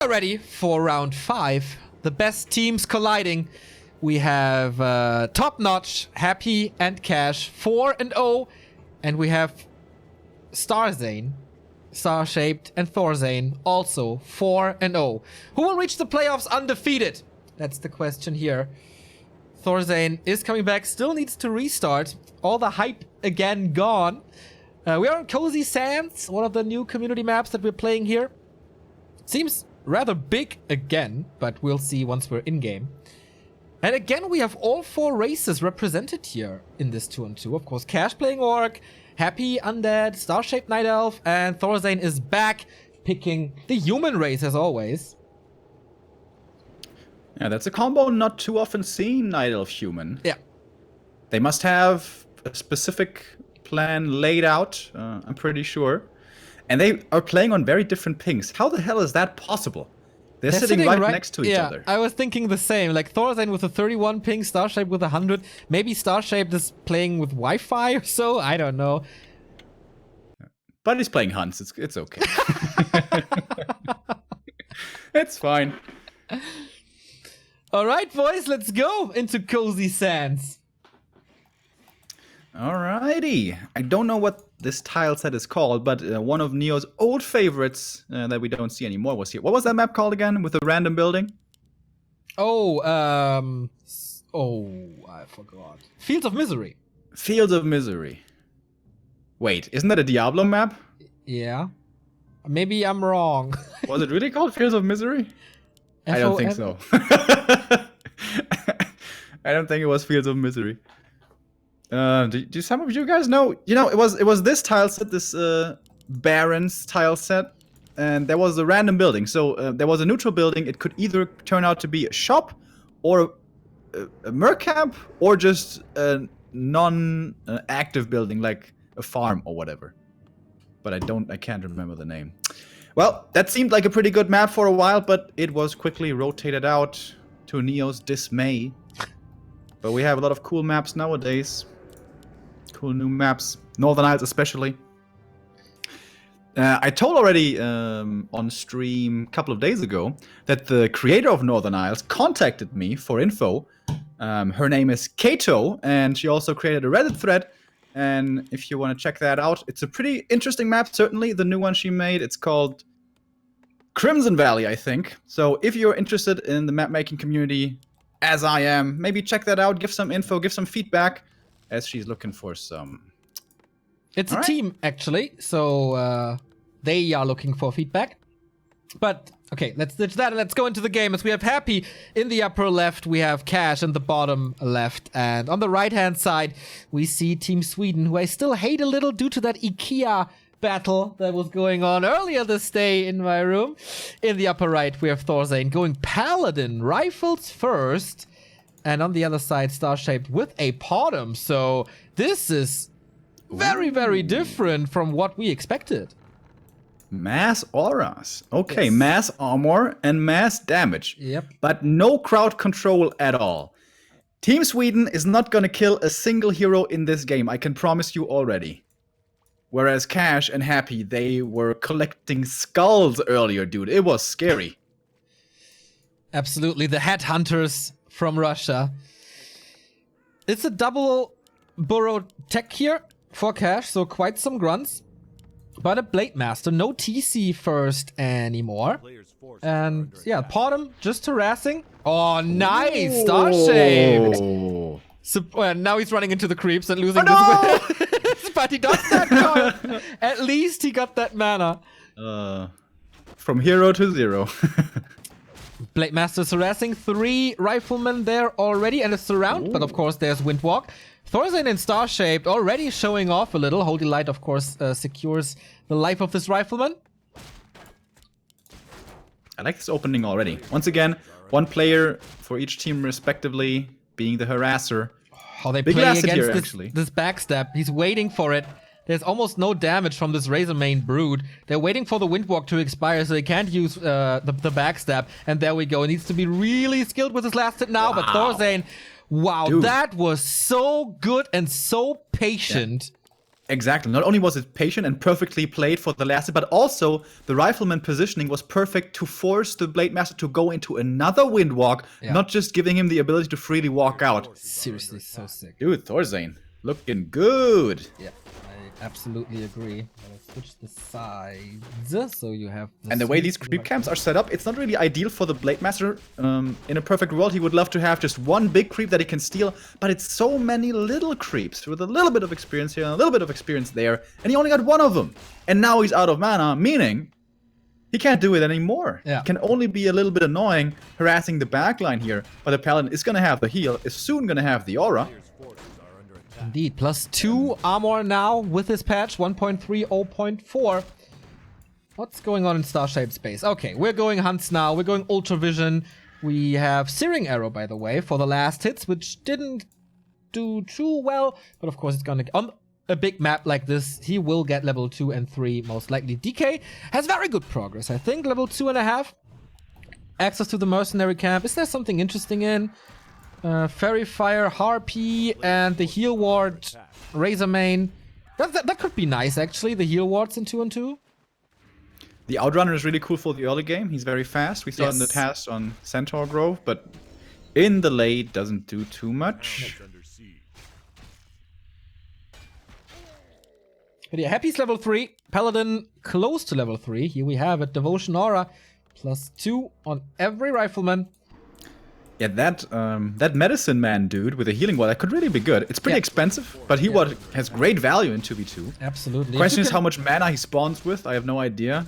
Ready for round 5. The best teams colliding. We have Top Notch, Happy, and Cash 4-0. And we have StarShaped, and Thorzain also 4-0. Who will reach the playoffs undefeated? That's the question here. Thorzain is coming back, still needs to restart. All the hype again gone. We are on Cozy Sands, one of the new community maps that we're playing here. Seems rather big again, but we'll see once we're in-game. And again, we have all 4 races represented here in this 2-on-2. Of course, Cash playing Orc, Happy Undead, StarShaped Night Elf, and Thorzain is back, picking the human race as always. Yeah, that's a combo not too often seen, Night Elf Human. Yeah. They must have a specific plan laid out, I'm pretty sure. And they are playing on very different pings. How the hell is that possible? They're sitting right next to each other. I was thinking the same. Like Thorzain with a 31 ping, StarShaped with 100. Maybe StarShaped is playing with Wi-Fi or so. I don't know. But he's playing Hunts. It's okay. It's fine. All right, boys, let's go into Cozy Sands. Alrighty. I don't know what this tile set is called, but one of Neo's old favorites that we don't see anymore was here. What was that map called again with the random building? Oh, I forgot. Fields of Misery. Fields of Misery. Wait, isn't that a Diablo map? Yeah. Maybe I'm wrong. Was it really called Fields of Misery? I don't think so. I don't think it was Fields of Misery. Do some of you guys know? You know, it was this tile set, this Baron's tile set, and there was a random building. So there was a neutral building. It could either turn out to be a shop, or a mercamp, or just a non-active building like a farm or whatever. But I can't remember the name. Well, that seemed like a pretty good map for a while, but it was quickly rotated out to Neo's dismay. But we have a lot of cool maps nowadays. Cool new maps. Northern Isles especially. I told already on stream a couple of days ago that the creator of Northern Isles contacted me for info. Her name is Kato, and she also created a Reddit thread. And if you want to check that out, it's a pretty interesting map, certainly. The new one she made, it's called Crimson Valley, I think. So if you're interested in the map-making community, as I am, maybe check that out, give some info, give some feedback, as she's looking for some. It's a team, actually, so they are looking for feedback. But, okay, let's ditch that and let's go into the game. As we have Happy in the upper left, we have Cash in the bottom left. And on the right-hand side, we see Team Sweden, who I still hate a little due to that IKEA battle that was going on earlier this day in my room. In the upper right, we have Thorzain going Paladin, rifles first. And on the other side, StarShaped with a Podum. So this is very, very different from what we expected. Mass auras. Okay, Yes. Mass armor and mass damage. Yep. But no crowd control at all. Team Sweden is not gonna kill a single hero in this game, I can promise you already. Whereas Cash and Happy, they were collecting skulls earlier, dude. It was scary. Absolutely, the headhunters from Russia. It's a double burrow tech here for Cash, so quite some grunts. But a Blade Master, no TC first anymore. And yeah, Podum just harassing. Oh, nice! StarShaped! So, now he's running into the creeps and losing this. But he does that card. At least he got that mana. From hero to zero. Blade Master's harassing 3 riflemen there already and a surround. But of course, there's Windwalk. Thorzain and StarShaped already showing off a little. Holy Light, of course, secures the life of this rifleman. I like this opening already. Once again, one player for each team respectively, being the harasser. How they play against this backstab. He's waiting for it. There's almost no damage from this Razormane Brood. They're waiting for the Windwalk to expire, so they can't use the backstab. And there we go. He needs to be really skilled with his last hit now. Wow. But Thorzain, wow, dude, that was so good and so patient. Exactly. Not only was it patient and perfectly played for the last hit, but also the rifleman positioning was perfect to force the Blade Master to go into another windwalk, not just giving him the ability to freely walk out. Seriously, so sick. Dude, Thorzain, looking good. Yeah, I absolutely agree. I'll switch the sides so you have. And the way these creep camps are set up, it's not really ideal for the Blade Master. In a perfect world, he would love to have just one big creep that he can steal, but it's so many little creeps with a little bit of experience here and a little bit of experience there, and he only got one of them. And now he's out of mana, meaning he can't do it anymore. Yeah. He can only be a little bit annoying, harassing the backline here, but the Paladin is going to have the heal, is soon going to have the aura. Indeed, +2 armor now with this patch, 1.3, 0.4. What's going on in StarShaped space? Okay, we're going hunts now, we're going Ultra Vision. We have Searing Arrow, by the way, for the last hits, which didn't do too well, but of course it's gonna, on a big map like this, he will get level 2 and 3, most likely. DK has very good progress, I think, level 2.5. Access to the Mercenary Camp, is there something interesting in? Fairy Fire, Harpy, and the Heal Ward, Razor Main. That could be nice, actually, the Heal Wards in 2 and 2. The Outrunner is really cool for the early game. He's very fast. We saw it in the past on Centaur Grove, but in the late doesn't do too much. But yeah, Happy's level 3, Paladin close to level 3. Here we have it, Devotion Aura, +2 on every Rifleman. Yeah, that Medicine Man dude with a healing wall, that could really be good. It's pretty expensive, but he has great value in 2v2. Absolutely. Question is how much mana he spawns with. I have no idea.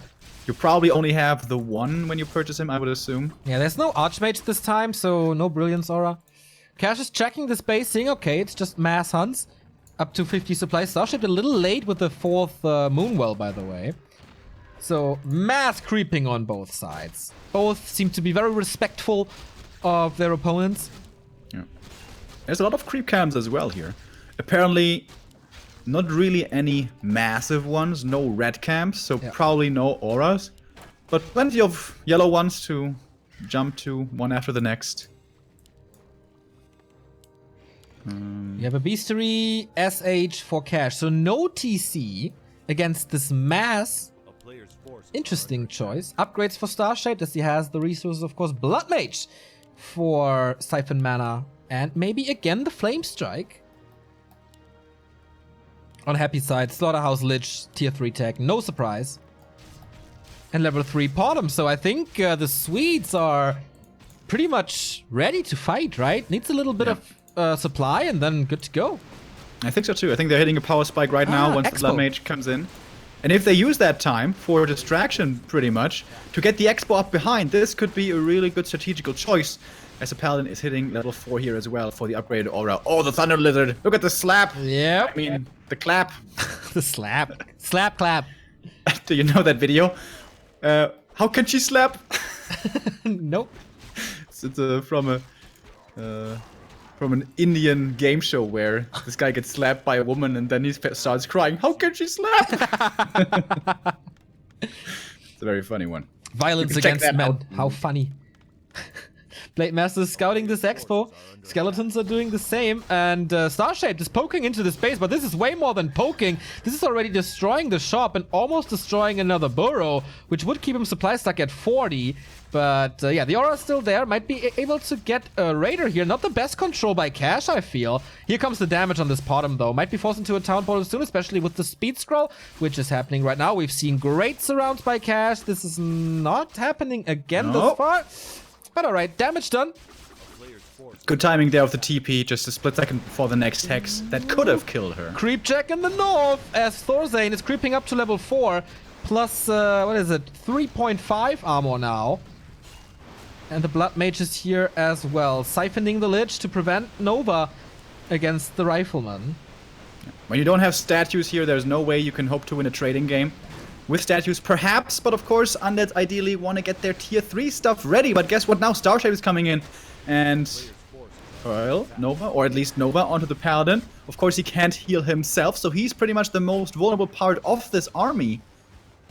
You probably only have the one when you purchase him, I would assume. Yeah, there's no Archmage this time, so no Brilliance Aura. Cash is checking the space, seeing, okay, it's just mass hunts. Up to 50 supplies. StarShaped a little late with the 4th Moonwell, by the way. So, mass creeping on both sides. Both seem to be very respectful of their opponents. Yeah. There's a lot of creep cams as well here. Apparently, not really any massive ones, no red camps, so probably no auras. But plenty of yellow ones to jump to, one after the next. You have a Beastery SH for cash, so no TC against this mass. Interesting choice. Upgrades for StarShaped as he has the resources, of course. Blood Mage for Siphon Mana, and maybe again the Flame Strike. On Happy side, Slaughterhouse Lich, tier 3 tech, no surprise. And level 3 Bottom, so I think the Swedes are pretty much ready to fight, right? Needs a little bit of supply and then good to go. I think so too. I think they're hitting a power spike right now once the Blood Mage comes in. And if they use that time for distraction, pretty much, to get the Expo up behind, this could be a really good strategical choice, as the Paladin is hitting level 4 here as well for the upgraded aura. Oh, the Thunder Lizard! Look at the slap! Yep. I mean, the clap. The slap. Slap clap. Do you know that video? How can she slap? Nope. It's from an Indian game show where this guy gets slapped by a woman and then he starts crying, how can she slap? It's a very funny one. Violence against men. How funny. Blade Master is scouting this expo. Skeletons are doing the same. And StarShaped is poking into the space, but this is way more than poking. This is already destroying the shop and almost destroying another burrow, which would keep him supply stuck at 40. But yeah, the aura is still there. Might be able to get a Raider here. Not the best control by Cash, I feel. Here comes the damage on this bottom, though. Might be forced into a town portal soon, especially with the speed scroll, which is happening right now. We've seen great surrounds by Cash. This is not happening again this far. But alright, damage done. Good timing there of the TP, just a split second before the next hex. That could have killed her. Creep check in the north as Thorzain is creeping up to level 4. Plus, what is it? 3.5 armor now. And the Blood Mage is here as well. Siphoning the Lich to prevent Nova against the Rifleman. When you don't have statues here, there's no way you can hope to win a trading game. With statues, perhaps, but of course, Undead ideally want to get their tier 3 stuff ready. But guess what? Now StarShaped is coming in. And, well, Nova, or at least Nova, onto the Paladin. Of course, he can't heal himself, so he's pretty much the most vulnerable part of this army.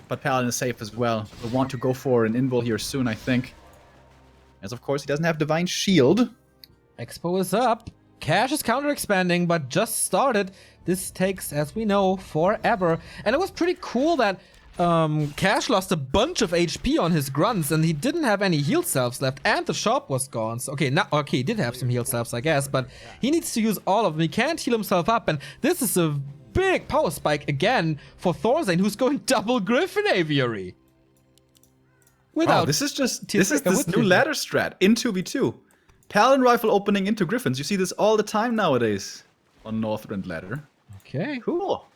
But Paladin is safe as well. He'll want to go for an invul here soon, I think. As, of course, he doesn't have Divine Shield. Expo is up. Cash is counter-expanding, but just started. This takes, as we know, forever. And it was pretty cool that Cash lost a bunch of HP on his grunts and he didn't have any heal selves left and the shop was gone. So, okay, he did have some heal selves, I guess, but he needs to use all of them. He can't heal himself up, and this is a big power spike again for Thorzain, who's going double Griffin Aviary. Wow, this is this new ladder strat in 2v2. Paladin rifle opening into Griffins. You see this all the time nowadays on Northrend ladder. Okay. Cool.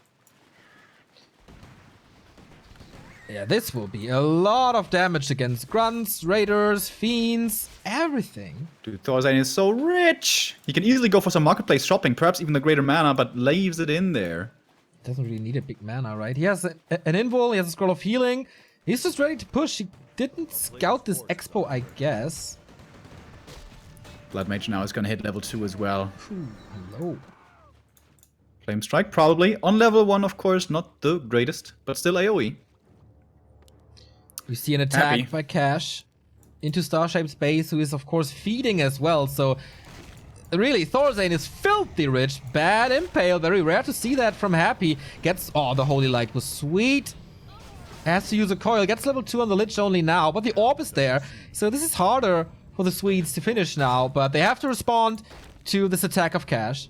Yeah, this will be a lot of damage against grunts, raiders, fiends, everything. Dude, Thorzain is so rich. He can easily go for some marketplace shopping, perhaps even the greater mana, but leaves it in there. Doesn't really need a big mana, right? He has an invul, he has a scroll of healing. He's just ready to push. He didn't scout this expo, I guess. Blood Mage now is gonna hit level 2 as well. Ooh, hello. Flame Strike, probably. On level 1, of course, not the greatest, but still AoE. We see an attack by Cash into StarShaped's base, who is, of course, feeding as well. So, really, Thorzain is filthy rich. Bad Impale. Very rare to see that from Happy. Gets... Oh, the Holy Light was sweet. Has to use a coil. Gets level 2 on the Lich only now, but the Orb is there. So, this is harder for the Swedes to finish now, but they have to respond to this attack of Cash.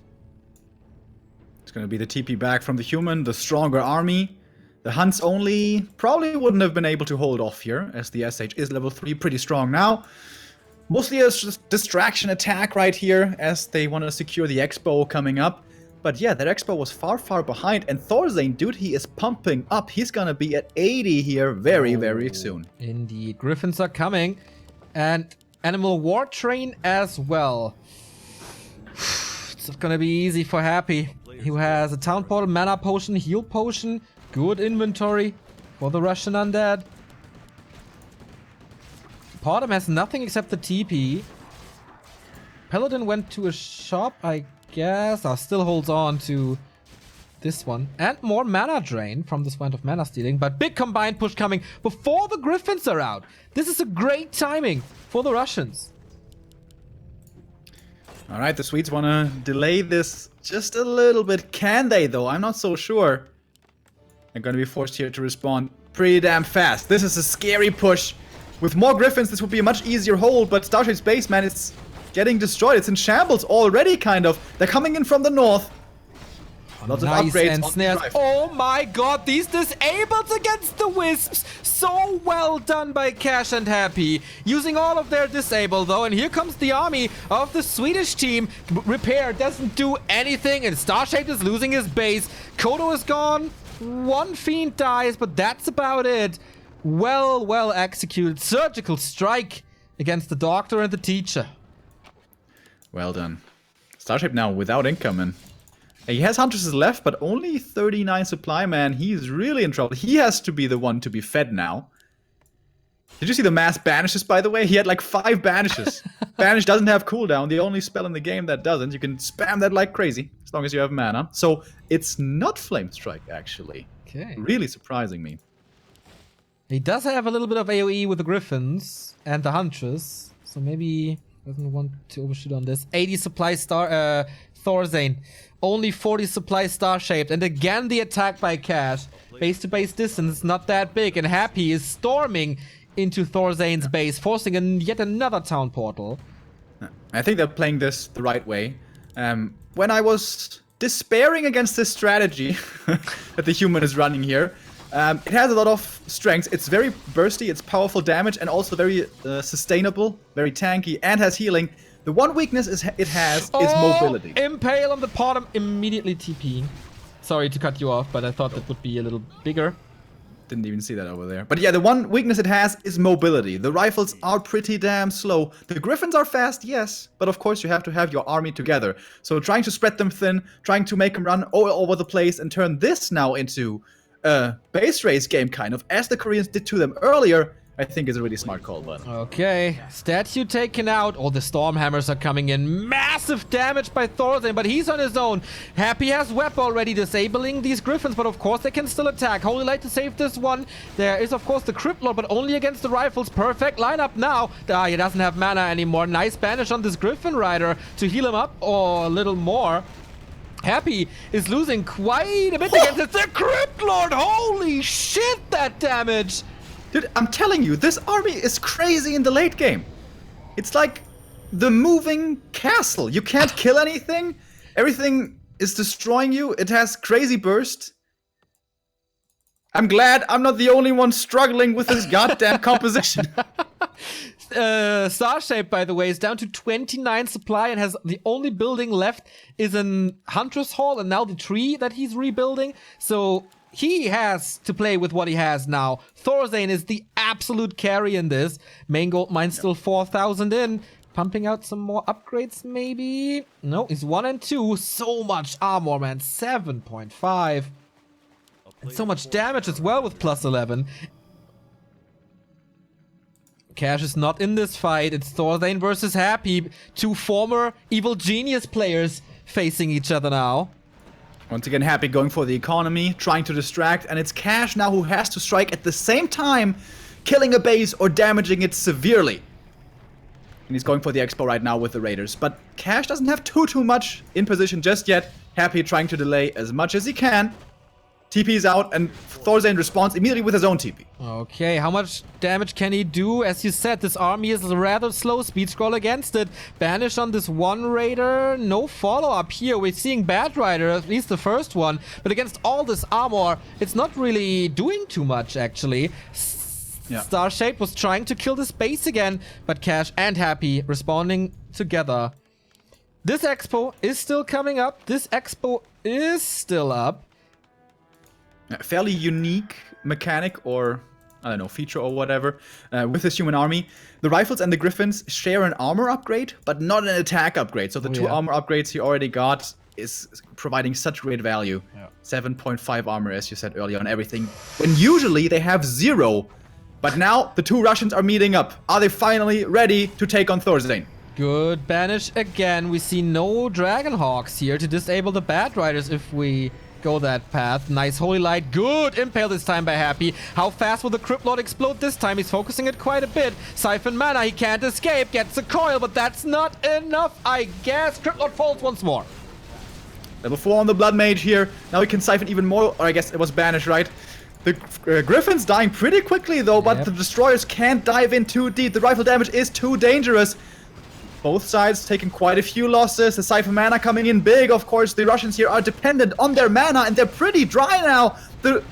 It's going to be the TP back from the human, the stronger army. The Hunts only probably wouldn't have been able to hold off here, as the SH is level 3, pretty strong now. Mostly a distraction attack right here, as they want to secure the Expo coming up. But yeah, that Expo was far, far behind, and Thorzain, dude, he is pumping up. He's gonna be at 80 here very, very soon. Indeed, Griffins are coming, and Animal War Train as well. It's not gonna be easy for Happy. He has a Town Portal, Mana Potion, Heal Potion. Good inventory for the Russian Undead. Potem has nothing except the TP. Paladin went to a shop, I guess. Still holds on to this one. And more mana drain from this point of mana stealing. But big combined push coming before the Griffins are out. This is a great timing for the Russians. Alright, the Swedes want to delay this just a little bit. Can they, though? I'm not so sure. They're going to be forced here to respond pretty damn fast. This is a scary push. With more Griffins, this would be a much easier hold, but StarShaped's base, man, it's getting destroyed. It's in shambles already, kind of. They're coming in from the north. Lots of upgrades and snares. Oh my god, these disables against the Wisps. So well done by Cash and Happy. Using all of their disable, though, and here comes the army of the Swedish team. Repair doesn't do anything, and StarShaped is losing his base. Kodo is gone. One Fiend dies, but that's about it. Well executed. Surgical strike against the Doctor and the Teacher. Well done. StarShaped now without income, and he has Huntresses left, but only 39 supply, man. He's really in trouble. He has to be the one to be fed now. Did you see the mass banishes, by the way? He had like 5 banishes. Banish doesn't have cooldown. The only spell in the game that doesn't. You can spam that like crazy, as long as you have mana. So it's not Flame Strike, actually. Okay. Really surprising me. He does have a little bit of AoE with the Griffins and the Huntress. So maybe doesn't want to overshoot on this. 80 supply Thorzain. Only 40 supply StarShaped. And again the attack by Cash. Base to base distance, not that big. And Happy is storming into Thorzain's base, forcing yet another town portal. I think they're playing this the right way. When I was despairing against this strategy that the human is running here, it has a lot of strengths. It's very bursty, it's powerful damage, and also very sustainable, very tanky, and has healing. The one weakness it has is mobility. Impale on the bottom, immediately TP. Sorry to cut you off, but I thought that would be a little bigger. Didn't even see that over there. But yeah, the one weakness it has is mobility. The rifles are pretty damn slow. The Griffins are fast, yes, but of course you have to have your army together. So trying to spread them thin, trying to make them run all over the place and turn this now into a base race game, kind of, as the Koreans did to them earlier, I think is a really smart call, but... Okay, statue taken out. Oh, the Stormhammers are coming in. Massive damage by Thorzain, but he's on his own. Happy has Web already disabling these Griffins, but of course they can still attack. Holy Light to save this one. There is, of course, the Crypt Lord, but only against the rifles. Perfect lineup now. He doesn't have mana anymore. Nice banish on this Griffin Rider to heal him up or a little more. Happy is losing quite a bit against it. The Crypt Lord, holy shit, that damage! Dude, I'm telling you, this army is crazy in the late game. It's like the moving castle. You can't kill anything. Everything is destroying you. It has crazy burst. I'm glad I'm not the only one struggling with this goddamn composition. StarShaped, by the way, is down to 29 supply and has the only building left is an Hunter's Hall and now the tree that he's rebuilding. So he has to play with what he has now. Thorzain is the absolute carry in this. Main gold mine still 4,000 in. Pumping out some more upgrades, maybe? No, he's 1 and 2. So much armor, man. 7.5. And so much damage as well with plus 11. Cash is not in this fight. It's Thorzain versus Happy. Two former Evil Genius players facing each other now. Once again, Happy going for the economy, trying to distract, and it's Cash now who has to strike at the same time, killing a base or damaging it severely. And he's going for the expo right now with the Raiders. But Cash doesn't have too much in position just yet. Happy trying to delay as much as he can. TP's out, and Thorzain responds immediately with his own TP. Okay, how much damage can he do? As you said, this army is rather slow. Speed scroll against it. Banish on this one raider. No follow-up here. We're seeing Bad Rider, at least the first one. But against all this armor, it's not really doing too much, actually. Yeah. StarShaped was trying to kill this base again, but Cash and Happy responding together. This expo is still coming up. This expo is still up. A fairly unique mechanic or, I don't know, feature or whatever with this human army. The rifles and the griffins share an armor upgrade, but not an attack upgrade. So the two armor upgrades he already got is providing such great value. Yeah. 7.5 armor, as you said earlier, on everything. When usually they have 0. But now the two Russians are meeting up. Are they finally ready to take on Thorzain? Good banish again. We see no Dragonhawks here to disable the Bad Riders if we go that path. Nice Holy Light. Good impale this time by Happy. How fast will the Crypt Lord explode this time? He's focusing it quite a bit. Siphon mana. He can't escape. Gets a coil, but that's not enough, I guess. Crypt Lord falls once more. Level 4 on the Blood Mage here. Now he can siphon even more. Or I guess it was banish, right? The Griffin's dying pretty quickly though, but the Destroyers can't dive in too deep. The rifle damage is too dangerous. Both sides taking quite a few losses. The Siphon mana coming in big, of course. The Russians here are dependent on their mana, and they're pretty dry now. The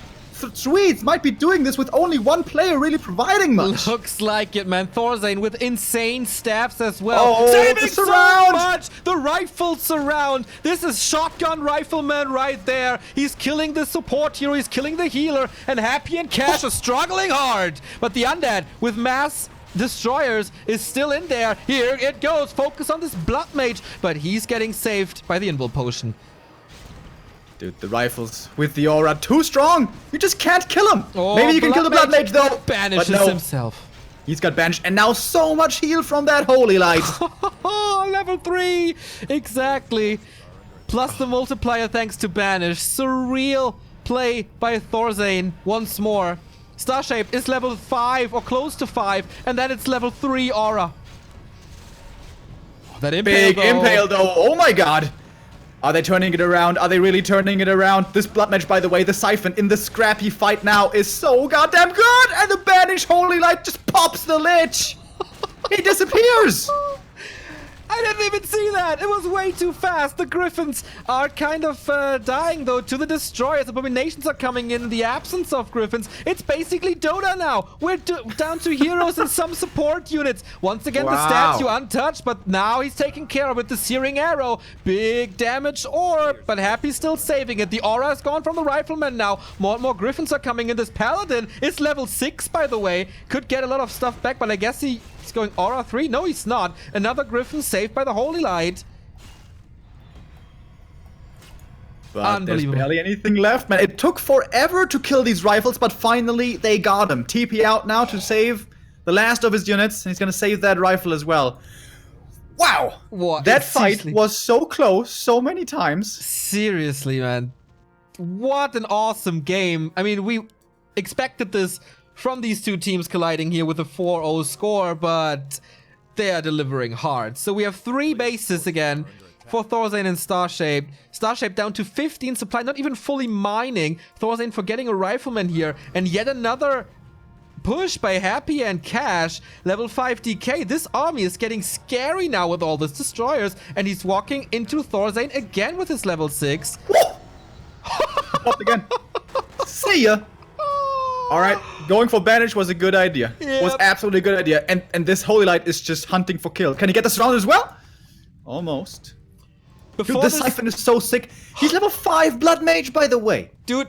Swedes might be doing this with only one player really providing much. Looks like it, man. Thorzain with insane stabs as well. Oh, saving the surround! So much! The rifle surround. This is Shotgun Rifleman right there. He's killing the support hero. He's killing the healer. And Happy and Cash are struggling hard. But the Undead with mass Destroyers is still in there. Here it goes. Focus on this Blood Mage. But he's getting saved by the Invul Potion. Dude, the rifles with the aura too strong. You just can't kill him. Oh, maybe you can kill the Blood Mage though. Banishes himself. He's got banished, and now so much heal from that Holy Light. Level 3. Exactly. Plus the multiplier thanks to banish. Surreal play by Thorzain once more. StarShaped is level 5 or close to 5, and then it's level 3 aura. That impale Big impale though. Oh my god. Are they turning it around? Are they really turning it around? This Blood Mage, by the way, the Siphon in the scrappy fight now is so goddamn good! And the Banished Holy Light just pops the Lich! He disappears! I didn't even see that! It was way too fast! The Griffins are kind of dying, though, to the Destroyers. Abominations are coming in the absence of Griffins. It's basically Dota now! We're down to heroes and some support units. Once again, the statue untouched, but now he's taken care of with the Searing Arrow. Big damage orb, but Happy still saving it. The aura is gone from the Rifleman now. More and more Griffins are coming in. This Paladin is level 6, by the way. Could get a lot of stuff back, but I guess he's going aura 3? No, he's not. Another Griffin saved by the Holy Light. But there's barely anything left, man. It took forever to kill these rifles, but finally they got him. TP out now to save the last of his units, and he's gonna save that rifle as well. Wow! What? That fight was so close so many times. Seriously, man. What an awesome game. I mean, we expected this from these two teams colliding here with a 4-0 score, but they are delivering hard. So we have 3 bases again. for Thorzain and StarShaped. StarShaped down to 15 supply, not even fully mining. Thorzain forgetting a rifleman here. And yet another push by Happy and Cash. Level 5 DK. This army is getting scary now with all these destroyers. And he's walking into Thorzain again with his level 6. Popped again. See ya. All right, going for banish was a good idea. Yep. Was absolutely a good idea. And this Holy Light is just hunting for kill. Can he get the surround as well? Almost. Dude, this Siphon is so sick. He's level 5 Blood Mage, by the way. Dude,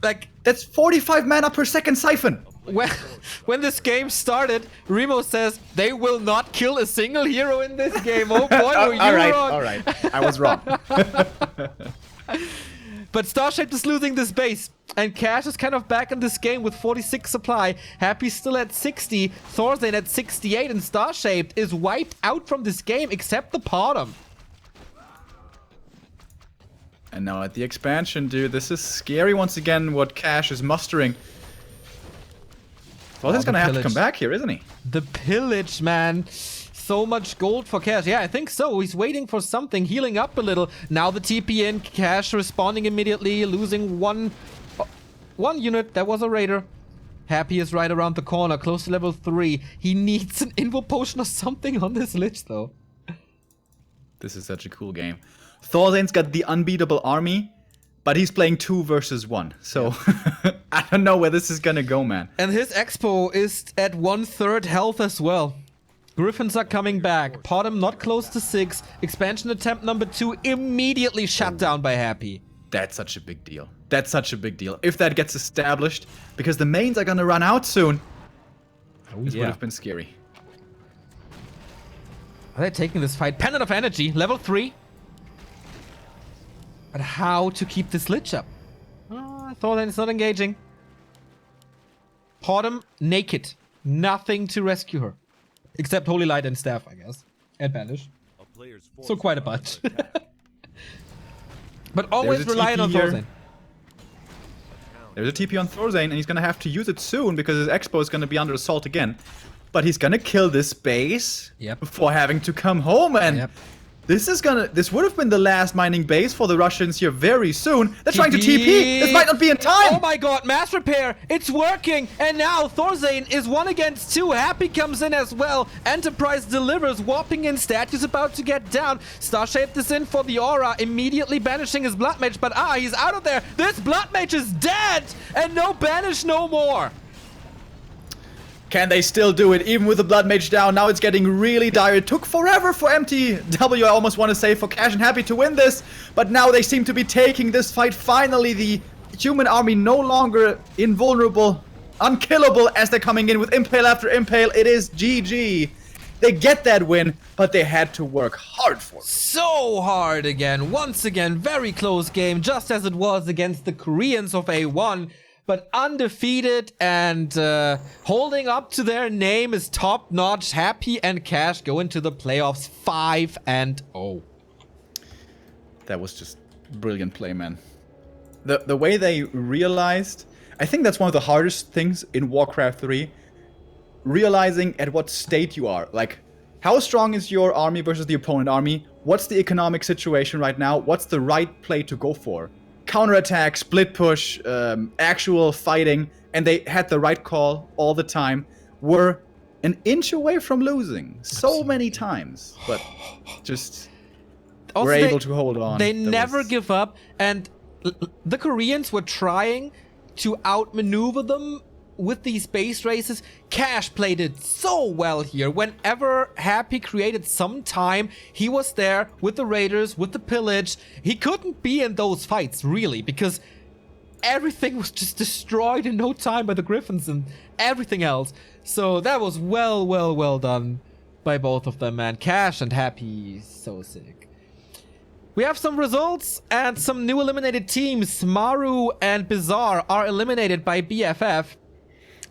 like... That's 45 mana per second Siphon. When this game started, Remo says they will not kill a single hero in this game. Oh boy, were you wrong. All right. I was wrong. But StarShaped is losing this base. And Cash is kind of back in this game with 46 supply. Happy still at 60. Thorzain at 68. And StarShaped is wiped out from this game except the bottom. And now at the expansion, dude, this is scary once again what Cash is mustering. Thorzain's gonna have to come back here, isn't he? The pillage, man. So much gold for Cash. Yeah, I think so. He's waiting for something, healing up a little. Now the TP in, Cash responding immediately, losing one unit. That was a raider. Happy is right around the corner, close to level 3. He needs an invo potion or something on this lich, though. This is such a cool game. Thorzain's got the unbeatable army, but he's playing 2 versus 1. So I don't know where this is gonna go, man. And his expo is at 1/3 health as well. Griffins are coming back. Potom not close to 6. Expansion attempt number 2 immediately shut down by Happy. That's such a big deal. That's such a big deal. If that gets established, because the mains are gonna run out soon. This would have been scary. Are they taking this fight? Pendant of Energy, level 3. But how to keep this lich up? I thought that it's not engaging. Potom naked. Nothing to rescue her. Except Holy Light and Staff, I guess. And Banish. So quite a bunch. But always relying on Thorzain. There's a TP on Thorzain, and he's gonna have to use it soon because his expo is gonna be under assault again. But he's gonna kill this base before having to come home, and this would have been the last mining base for the Russians here very soon. They're trying to TP. This might not be in time. Oh my god, mass repair. It's working. And now Thorzain is 1 against 2. Happy comes in as well. Enterprise delivers. Warping in. Statue's about to get down. StarShaped is in for the aura. Immediately banishing his Blood Mage. But he's out of there. This Blood Mage is dead. And no banish no more. Can they still do it, even with the Blood Mage down? Now it's getting really dire. It took forever for MTW, I almost want to say, for Cash and Happy to win this. But now they seem to be taking this fight. Finally, the human army no longer invulnerable, unkillable as they're coming in with Impale after Impale. It is GG. They get that win, but they had to work hard for it. So hard again. Once again, very close game, just as it was against the Koreans of A1. But undefeated and holding up to their name is top-notch. Happy and Cash go into the playoffs 5-0. That was just brilliant play, man. The way they realized, I think that's one of the hardest things in Warcraft 3. Realizing at what state you are. Like, how strong is your army versus the opponent army? What's the economic situation right now? What's the right play to go for? Counterattack, split push, actual fighting, and they had the right call all the time. Were an inch away from losing so many times, but just also were able to hold on. They never give up, and the Koreans were trying to outmaneuver them with these base races. Cash played it so well here. Whenever Happy created some time, he was there with the raiders, with the pillage. He couldn't be in those fights, really, because everything was just destroyed in no time by the Griffins and everything else. So that was well done by both of them, man. Cash and Happy, so sick. We have some results and some new eliminated teams. Maru and Bizarre are eliminated by BFF.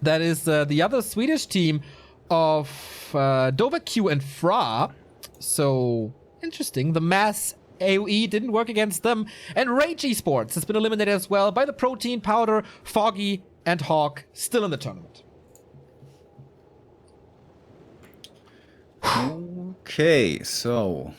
That is the other Swedish team of Dovaq and Fra. So, interesting. The mass AoE didn't work against them. And Rage Esports has been eliminated as well by the Protein Powder, Foggy, and Hawk, still in the tournament. Okay, so